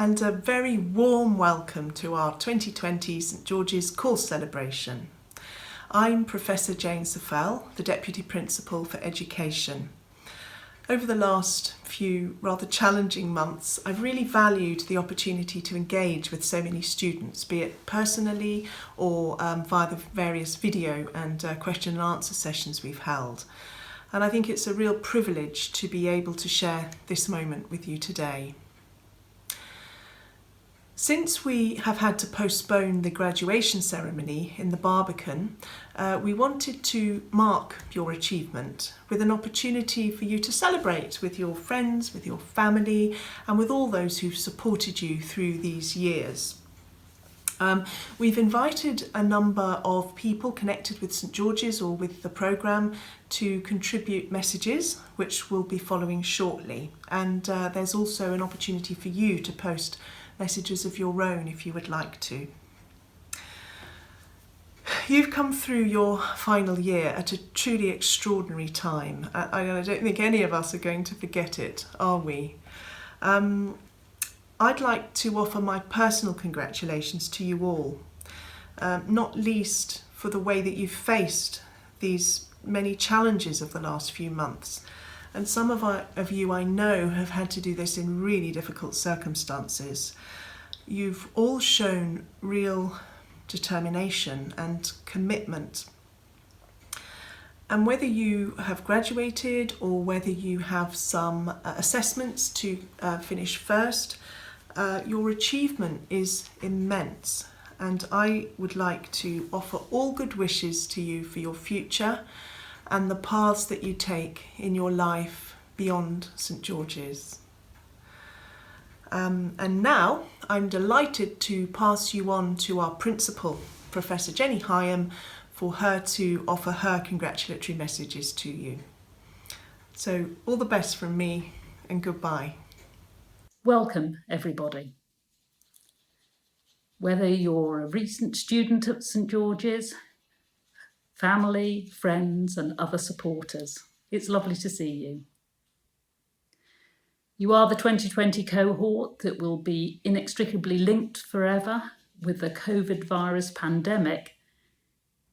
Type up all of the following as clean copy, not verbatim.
and a very warm welcome to our 2020 St George's Course Celebration. I'm Professor Jane Saffell, the Deputy Principal for Education. Over the last few rather challenging months, I've really valued the opportunity to engage with so many students, be it personally or via the various video and question and answer sessions we've held. And I think it's a real privilege to be able to share this moment with you today. Since we have had to postpone the graduation ceremony in the Barbican, we wanted to mark your achievement with an opportunity for you to celebrate with your friends, with your family, and with all those who've supported you through these years. We've invited a number of people connected with St George's or with the programme to contribute messages, which will be following shortly. And there's also an opportunity for you to post messages of your own if you would like to. You've come through your final year at a truly extraordinary time. I don't think any of us are going to forget it, are we? I'd like to offer my personal congratulations to you all, not least for the way that you've faced these many challenges of the last few months. And some of you I know have had to do this in really difficult circumstances. You've all shown real determination and commitment. And whether you have graduated or whether you have some assessments to finish first, your achievement is immense, and I would like to offer all good wishes to you for your future and the paths that you take in your life beyond St George's. And now I'm delighted to pass you on to our Principal, Professor Jenny Higham, for her to offer her congratulatory messages to you. So all the best from me and goodbye. Welcome, everybody. Whether you're a recent student at St George's, family, friends and other supporters, it's lovely to see you. You are the 2020 cohort that will be inextricably linked forever with the COVID virus pandemic.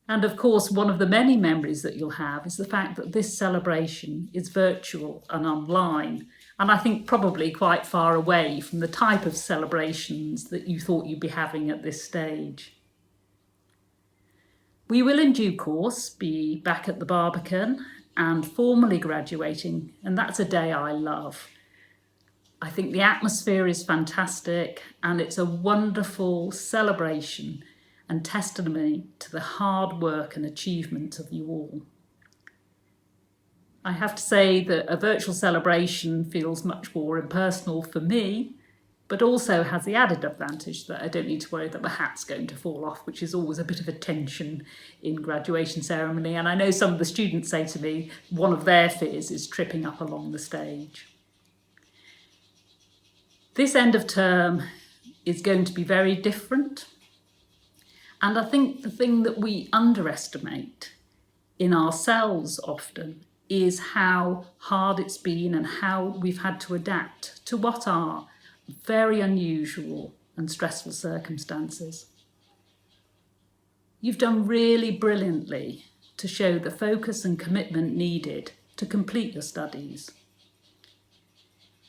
And of course, one of the many memories that you'll have is the fact that this celebration is virtual and online, and I think probably quite far away from the type of celebrations that you thought you'd be having at this stage. We will in due course be back at the Barbican and formally graduating, and that's a day I love. I think the atmosphere is fantastic and it's a wonderful celebration and testimony to the hard work and achievement of you all. I have to say that a virtual celebration feels much more impersonal for me, but also has the added advantage that I don't need to worry that my hat's going to fall off, which is always a bit of a tension in graduation ceremony. And I know some of the students say to me, one of their fears is tripping up along the stage. This end of term is going to be very different. And I think the thing that we underestimate in ourselves often is how hard it's been and how we've had to adapt to what are very unusual and stressful circumstances. You've done really brilliantly to show the focus and commitment needed to complete your studies.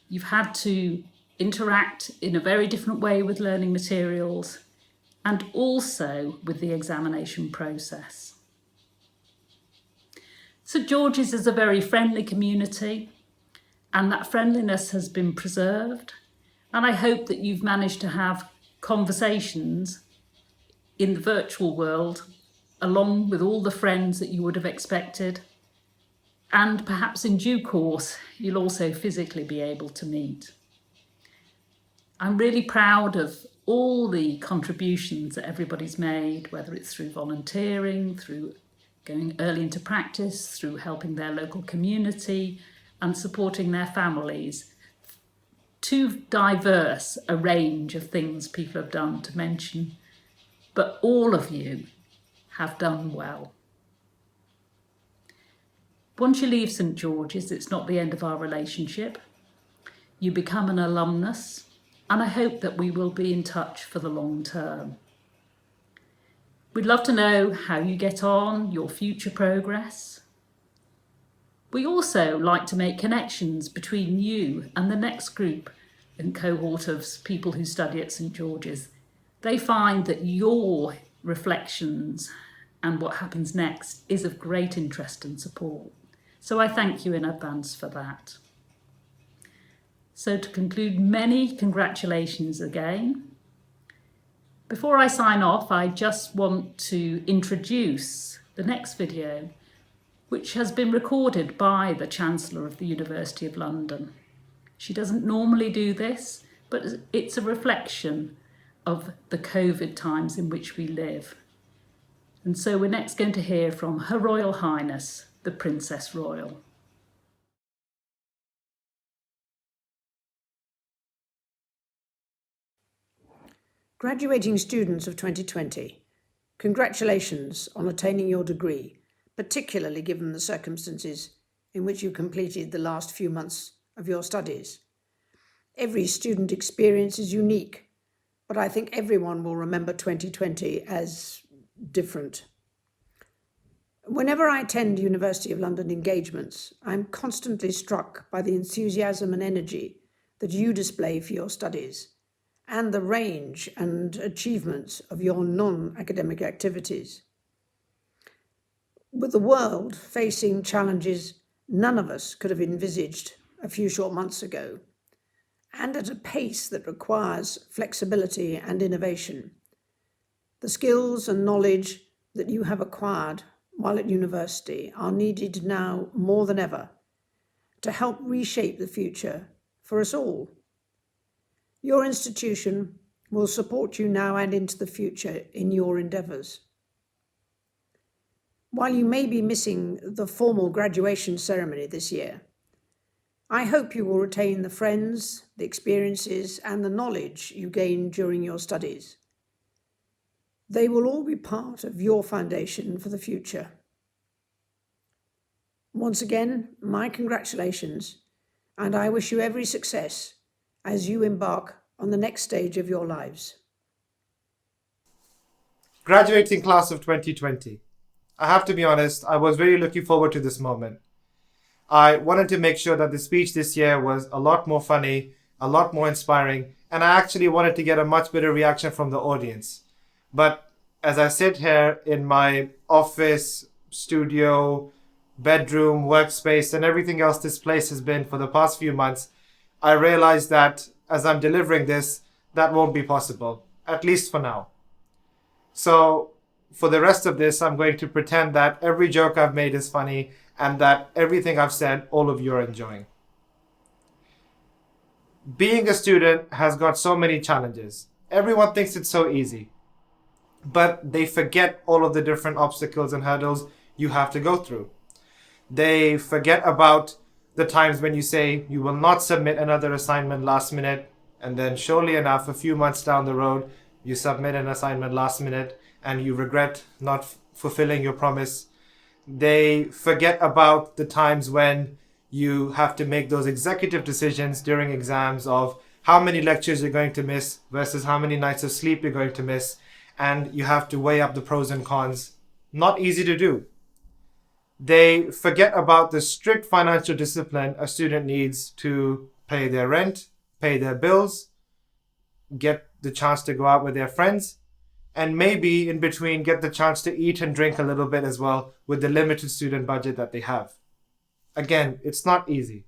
You've had to interact in a very different way with learning materials and also with the examination process. St George's is a very friendly community, and that friendliness has been preserved, and I hope that you've managed to have conversations in the virtual world along with all the friends that you would have expected, and perhaps in due course you'll also physically be able to meet. I'm really proud of all the contributions that everybody's made, whether it's through volunteering, through going early into practice, through helping their local community and supporting their families. Too diverse a range of things people have done to mention, but all of you have done well. Once you leave St George's, it's not the end of our relationship. You become an alumnus, and I hope that we will be in touch for the long term. We'd love to know how you get on, your future progress. We also like to make connections between you and the next group and cohort of people who study at St George's. They find that your reflections and what happens next is of great interest and support. So I thank you in advance for that. So to conclude, many congratulations again. Before I sign off, I just want to introduce the next video, which has been recorded by the Chancellor of the University of London. She doesn't normally do this, but it's a reflection of the COVID times in which we live. And so we're next going to hear from Her Royal Highness, the Princess Royal. Graduating students of 2020, congratulations on attaining your degree, particularly given the circumstances in which you completed the last few months of your studies. Every student experience is unique, but I think everyone will remember 2020 as different. Whenever I attend University of London engagements, I'm constantly struck by the enthusiasm and energy that you display for your studies and the range and achievements of your non-academic activities. With the world facing challenges none of us could have envisaged a few short months ago, and at a pace that requires flexibility and innovation, the skills and knowledge that you have acquired while at university are needed now more than ever to help reshape the future for us all. Your institution will support you now and into the future in your endeavours. While you may be missing the formal graduation ceremony this year, I hope you will retain the friends, the experiences, and the knowledge you gained during your studies. They will all be part of your foundation for the future. Once again, my congratulations, and I wish you every success as you embark on the next stage of your lives. Graduating class of 2020. I have to be honest, I was really looking forward to this moment. I wanted to make sure that the speech this year was a lot more funny, a lot more inspiring, and I actually wanted to get a much better reaction from the audience. But as I sit here in my office, studio, bedroom, workspace, and everything else this place has been for the past few months, I realized that as I'm delivering this, that won't be possible, at least for now. So for the rest of this, I'm going to pretend that every joke I've made is funny and that everything I've said, all of you are enjoying. Being a student has got so many challenges. Everyone thinks it's so easy, but they forget all of the different obstacles and hurdles you have to go through. They forget about the times when you say you will not submit another assignment last minute, and then surely enough, a few months down the road, you submit an assignment last minute and you regret not fulfilling your promise. They forget about the times when you have to make those executive decisions during exams of how many lectures you're going to miss versus how many nights of sleep you're going to miss, and you have to weigh up the pros and cons. Not easy to do. They forget about the strict financial discipline a student needs to pay their rent, pay their bills, get the chance to go out with their friends, and maybe in between get the chance to eat and drink a little bit as well with the limited student budget that they have. Again, it's not easy.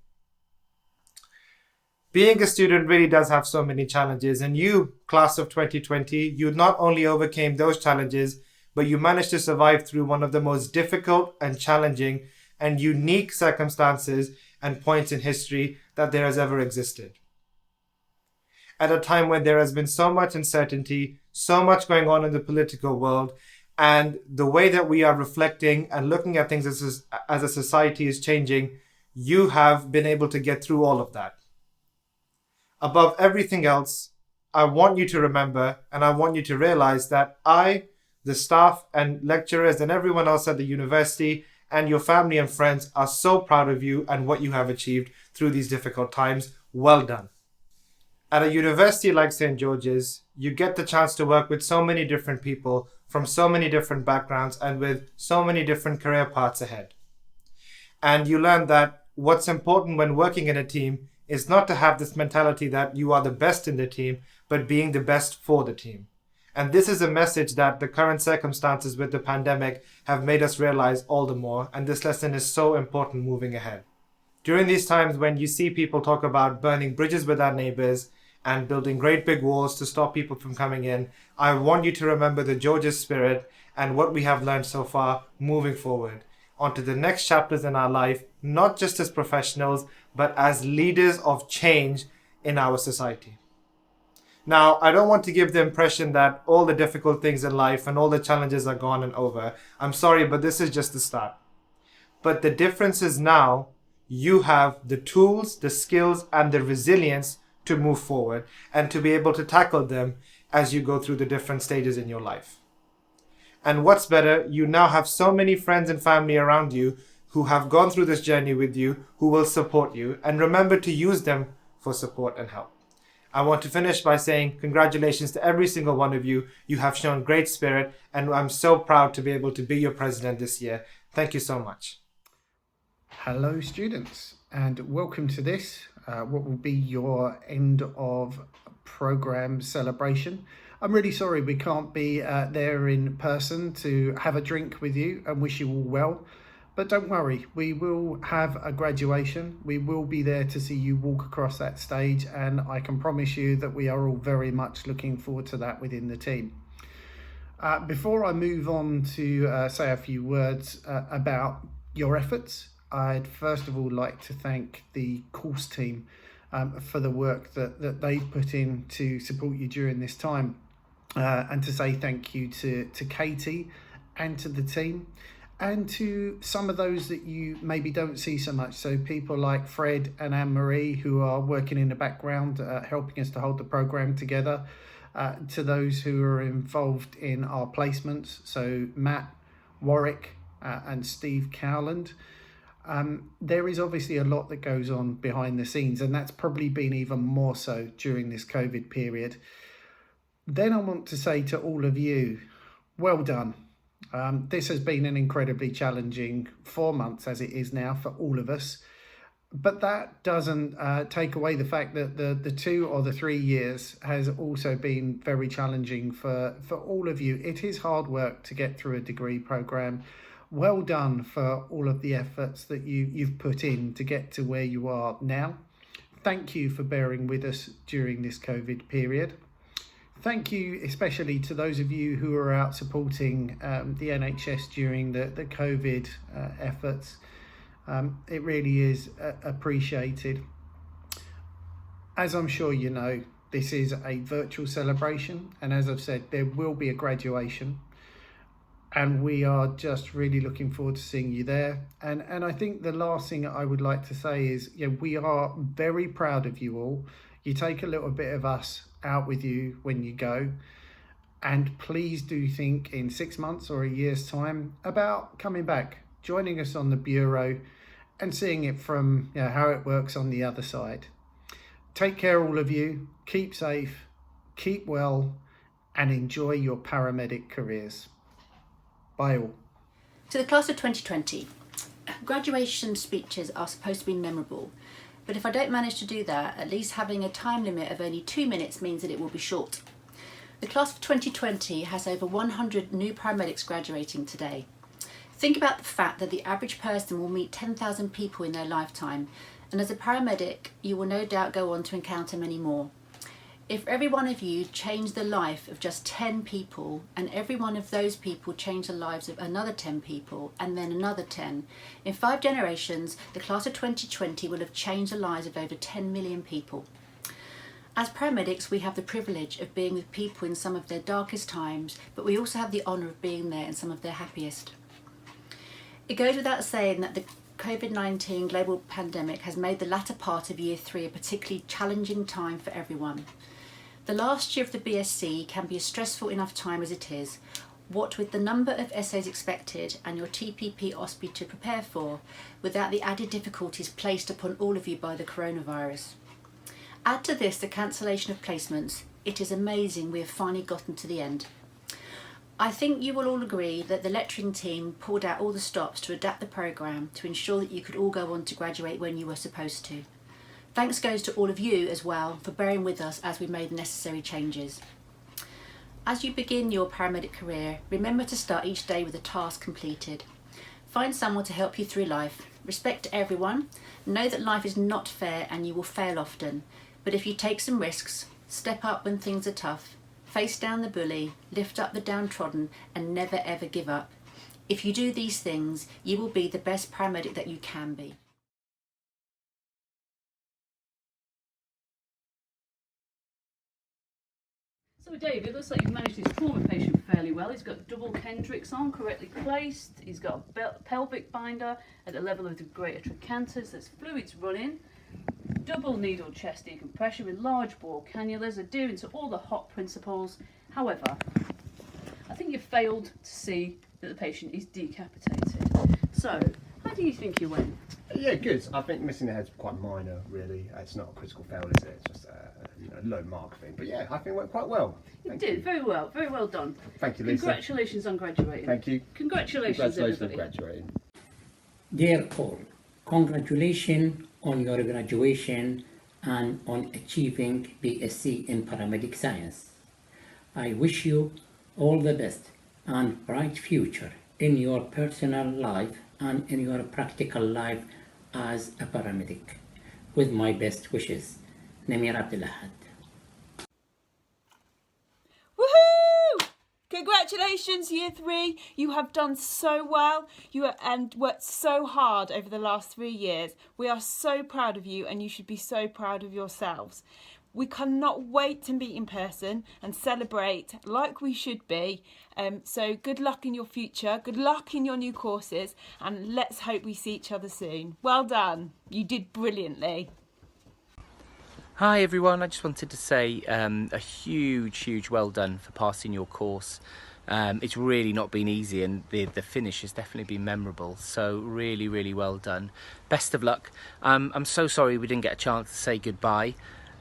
Being a student really does have so many challenges, and you, class of 2020, you not only overcame those challenges, but you managed to survive through one of the most difficult and challenging and unique circumstances and points in history that there has ever existed. At a time when there has been so much uncertainty, so much going on in the political world, and the way that we are reflecting and looking at things as a society is changing, you have been able to get through all of that. Above everything else, I want you to remember and I want you to realize that I, the staff and lecturers and everyone else at the university and your family and friends are so proud of you and what you have achieved through these difficult times. Well done. At a university like St. George's, you get the chance to work with so many different people from so many different backgrounds and with so many different career paths ahead. And you learn that what's important when working in a team is not to have this mentality that you are the best in the team, but being the best for the team. And this is a message that the current circumstances with the pandemic have made us realize all the more. And this lesson is so important moving ahead. During these times when you see people talk about burning bridges with our neighbors and building great big walls to stop people from coming in, I want you to remember the George's spirit and what we have learned so far moving forward onto the next chapters in our life, not just as professionals, but as leaders of change in our society. Now, I don't want to give the impression that all the difficult things in life and all the challenges are gone and over. I'm sorry, but this is just the start. But the difference is now you have the tools, the skills, and the resilience to move forward and to be able to tackle them as you go through the different stages in your life. And what's better, you now have so many friends and family around you who have gone through this journey with you, who will support you, and remember to use them for support and help. I want to finish by saying congratulations to every single one of you. You have shown great spirit, and I'm so proud to be able to be your president this year. Thank you so much. Hello students, and welcome to this, what will be your end of program celebration. I'm really sorry we can't be there in person to have a drink with you and wish you all well, but don't worry, we will have a graduation. We will be there to see you walk across that stage, and I can promise you that we are all very much looking forward to that within the team. Before I move on to say a few words about your efforts, I'd first of all like to thank the course team for the work that they've put in to support you during this time, and to say thank you to Katie and to the team, and to some of those that you maybe don't see so much. So people like Fred and Anne-Marie, who are working in the background, helping us to hold the program together, to those who are involved in our placements, so Matt, Warwick, and Steve Cowland. There is obviously a lot that goes on behind the scenes, and that's probably been even more so during this COVID period. Then I want to say to all of you, well done. This has been an incredibly challenging 4 months as it is now for all of us, but that doesn't take away the fact that the 2 or the 3 years has also been very challenging for all of you. It is hard work to get through a degree program. Well done for all of the efforts that you've put in to get to where you are now. Thank you for bearing with us during this COVID period. Thank you especially to those of you who are out supporting the NHS during the COVID efforts. It really is appreciated. As I'm sure you know, this is a virtual celebration, and as I've said, there will be a graduation. And we are just really looking forward to seeing you there. And I think the last thing I would like to say is, we are very proud of you all. You take a little bit of us out with you when you go. And please do think in 6 months or a year's time about coming back, joining us on the Bureau and seeing it from how it works on the other side. Take care, all of you. Keep safe, keep well, and enjoy your paramedic careers. Bye all. To the class of 2020, graduation speeches are supposed to be memorable, but if I don't manage to do that, at least having a time limit of only 2 minutes means that it will be short. The class of 2020 has over 100 new paramedics graduating today. Think about the fact that the average person will meet 10,000 people in their lifetime, and as a paramedic, you will no doubt go on to encounter many more. If every one of you changed the life of just 10 people, and every one of those people changed the lives of another 10 people, and then another 10, in 5 generations, the class of 2020 will have changed the lives of over 10 million people. As paramedics, we have the privilege of being with people in some of their darkest times, but we also have the honour of being there in some of their happiest. It goes without saying that the COVID-19 global pandemic has made the latter part of year 3 a particularly challenging time for everyone. The last year of the BSc can be a stressful enough time as it is, what with the number of essays expected and your TPP OSPE to prepare for, without the added difficulties placed upon all of you by the coronavirus. Add to this the cancellation of placements. It is amazing we have finally gotten to the end. I think you will all agree that the lecturing team pulled out all the stops to adapt the programme to ensure that you could all go on to graduate when you were supposed to. Thanks goes to all of you as well for bearing with us as we made the necessary changes. As you begin your paramedic career, remember to start each day with a task completed. Find someone to help you through life. Respect everyone. Know that life is not fair and you will fail often. But if you take some risks, step up when things are tough, face down the bully, lift up the downtrodden, and never ever give up. If you do these things, you will be the best paramedic that you can be. So Dave, it looks like you've managed this trauma patient fairly well. He's got double Kendricks on, correctly placed. He's got a pelvic binder at the level of the greater trochanters. There's fluids running. Double needle chest decompression with large bore cannulas, adhering to all the HOT principles. However, I think you've failed to see that the patient is decapitated. So, how do you think you went? Yeah, good. I think missing the head's quite minor, really. It's not a critical fail, is it? It's just a low mark thing. But yeah, I think it went quite well. You did, very well done. Thank you, Lisa. Congratulations on graduating. Thank you. Congratulations on everybody. graduating. Dear all, congratulations on your graduation and on achieving BSc in Paramedic Science. I wish you all the best and bright future in your personal life and in your practical life as a paramedic. With my best wishes, Namir Abdulahad. Woohoo! Congratulations, Year 3. You have done so well. And worked so hard over the last 3 years. We are so proud of you and you should be so proud of yourselves. We cannot wait to meet in person and celebrate like we should be. So good luck in your future, good luck in your new courses, and let's hope we see each other soon. Well done. You did brilliantly. Hi everyone, I just wanted to say a huge well done for passing your course. It's really not been easy and the finish has definitely been memorable, so really well done. Best of luck. I'm so sorry we didn't get a chance to say goodbye,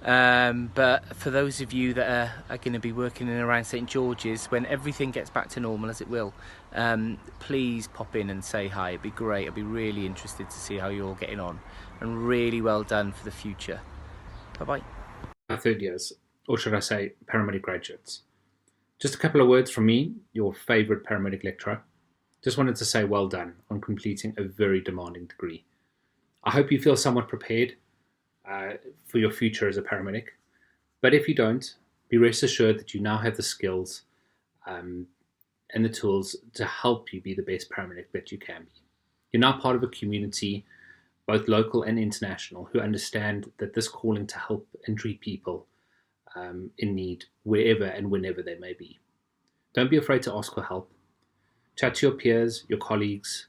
but for those of you that are going to be working in and around St George's, when everything gets back to normal, as it will, please pop in and say hi. It'd be great. I'd be really interested to see how you're all getting on, and really well done for the future. Bye-bye. Our third years, or should I say paramedic graduates. Just a couple of words from me, your favourite paramedic lecturer. Just wanted to say well done on completing a very demanding degree. I hope you feel somewhat prepared for your future as a paramedic. But if you don't, be rest assured that you now have the skills and the tools to help you be the best paramedic that you can be. You're now part of a community, both local and international, who understand that this calling to help and treat people in need wherever and whenever they may be. Don't be afraid to ask for help. Chat to your peers, your colleagues,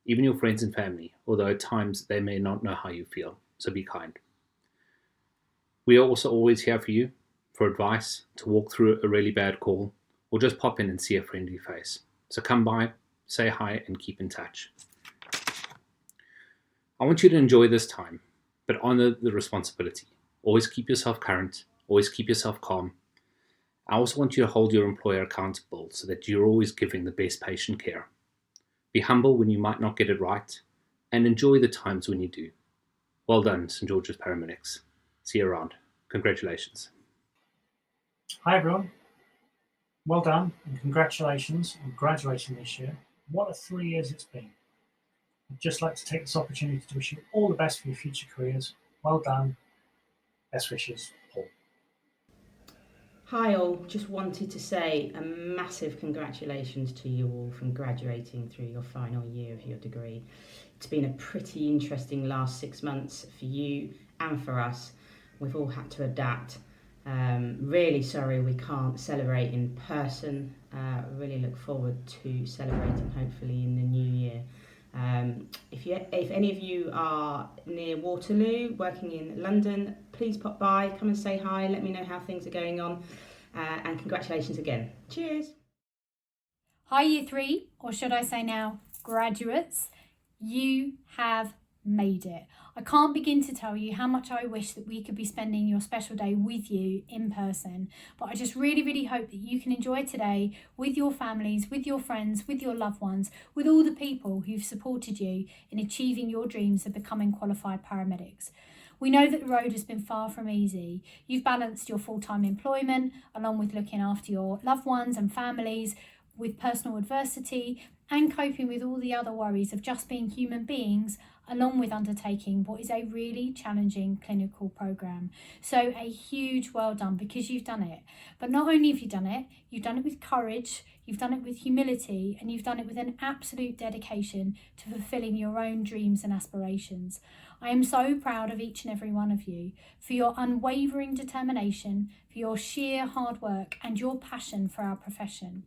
even your friends and family, although at times they may not know how you feel, so be kind. We are also always here for you, for advice, to walk through a really bad call, or just pop in and see a friendly face. So come by, say hi, and keep in touch. I want you to enjoy this time, but honor the responsibility. Always keep yourself current, always keep yourself calm. I also want you to hold your employer accountable so that you're always giving the best patient care. Be humble when you might not get it right, and enjoy the times when you do. Well done, St George's Paramedics. See you around. Congratulations. Hi everyone. Well done and congratulations on graduating this year. What a 3 years it's been. I'd just like to take this opportunity to wish you all the best for your future careers. Well done. Best wishes, Paul. Hi all, just wanted to say a massive congratulations to you all from graduating through your final year of your degree. It's been a pretty interesting last 6 months for you and for us. We've all had to adapt. Really sorry we can't celebrate in person. Really look forward to celebrating hopefully in the new year. If any of you are near Waterloo, working in London, please pop by, come and say hi, let me know how things are going on, and congratulations again. Cheers! Hi Year 3, or should I say now graduates, you have made it. I can't begin to tell you how much I wish that we could be spending your special day with you in person, but I just really hope that you can enjoy today with your families, with your friends, with your loved ones, with all the people who've supported you in achieving your dreams of becoming qualified paramedics. We know that the road has been far from easy. You've balanced your full-time employment along with looking after your loved ones and families, with personal adversity and coping with all the other worries of just being human beings, along with undertaking what is a really challenging clinical program. So a huge well done, because you've done it. But not only have you done it with courage, you've done it with humility, and you've done it with an absolute dedication to fulfilling your own dreams and aspirations. I am so proud of each and every one of you for your unwavering determination, for your sheer hard work and your passion for our profession.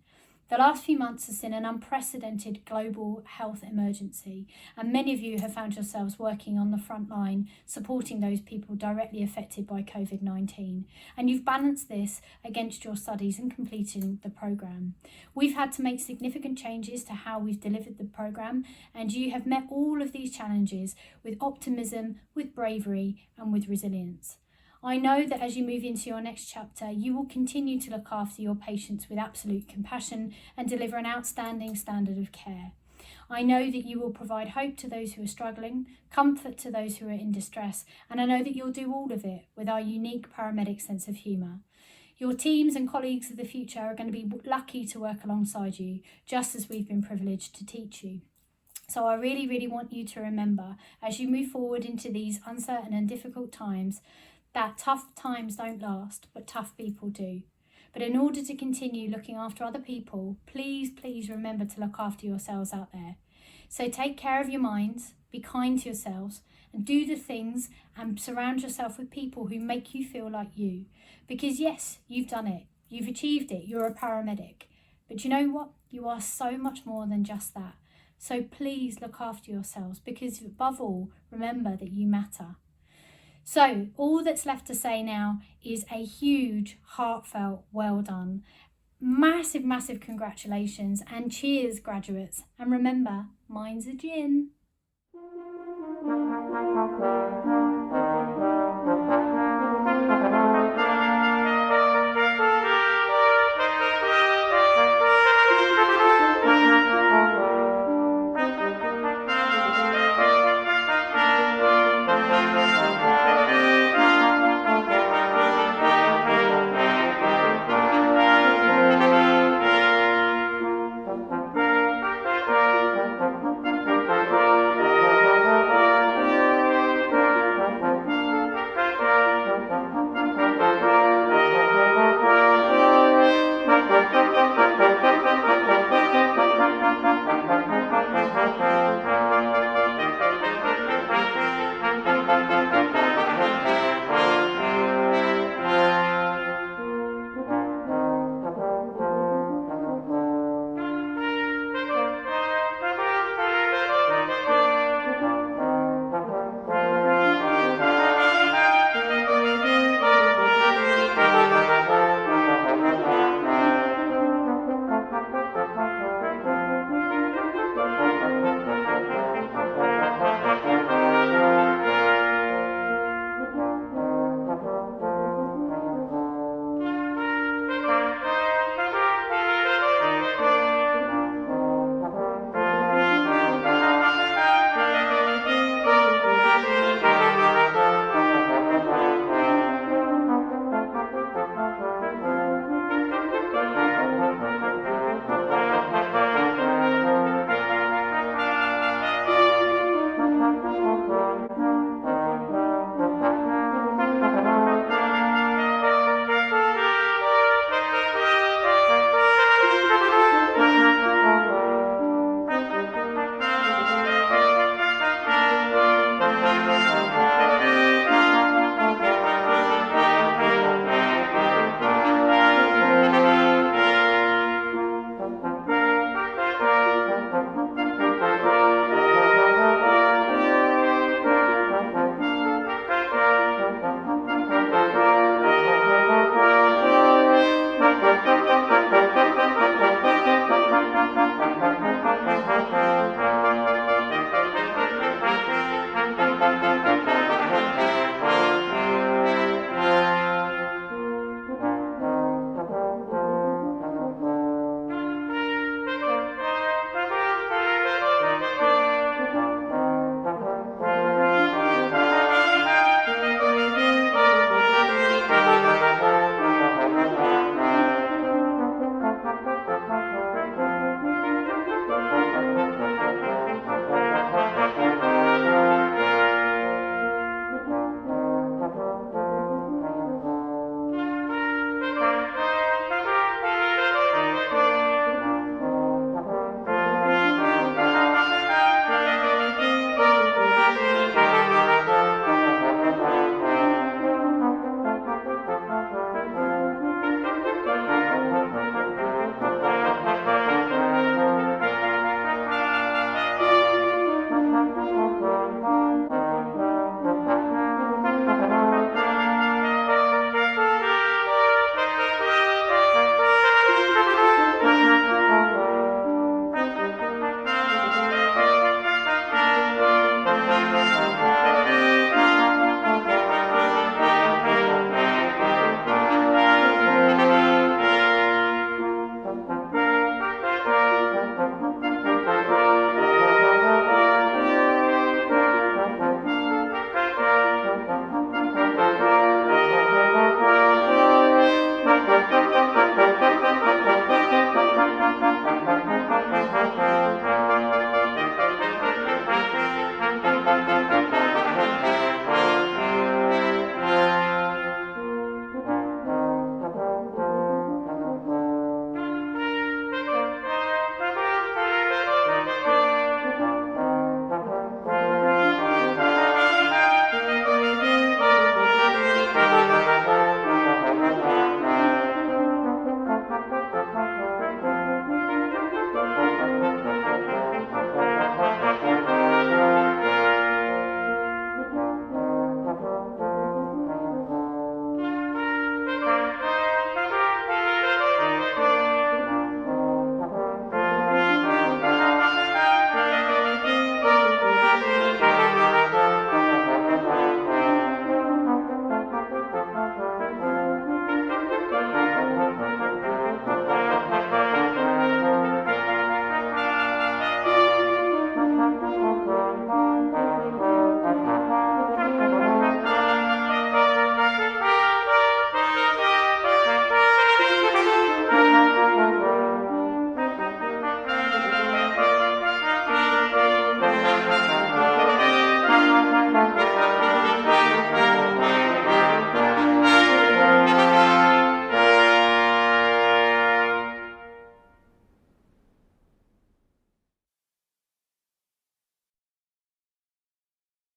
The last few months has seen an unprecedented global health emergency, and many of you have found yourselves working on the front line, supporting those people directly affected by COVID-19. And you've balanced this against your studies and completing the programme. We've had to make significant changes to how we've delivered the programme, and you have met all of these challenges with optimism, with bravery, and with resilience. I know that as you move into your next chapter, you will continue to look after your patients with absolute compassion and deliver an outstanding standard of care. I know that you will provide hope to those who are struggling, comfort to those who are in distress, and I know that you'll do all of it with our unique paramedic sense of humour. Your teams and colleagues of the future are going to be lucky to work alongside you, just as we've been privileged to teach you. So I really want you to remember, as you move forward into these uncertain and difficult times, that tough times don't last, but tough people do. But in order to continue looking after other people, please remember to look after yourselves out there. So take care of your minds, be kind to yourselves, and do the things and surround yourself with people who make you feel like you. Because yes, you've done it. You've achieved it. You're a paramedic. But you know what? You are so much more than just that. So please look after yourselves, because above all, remember that you matter. So all that's left to say now is a huge, heartfelt well done. Massive congratulations, and cheers, graduates. And remember, mine's a gin.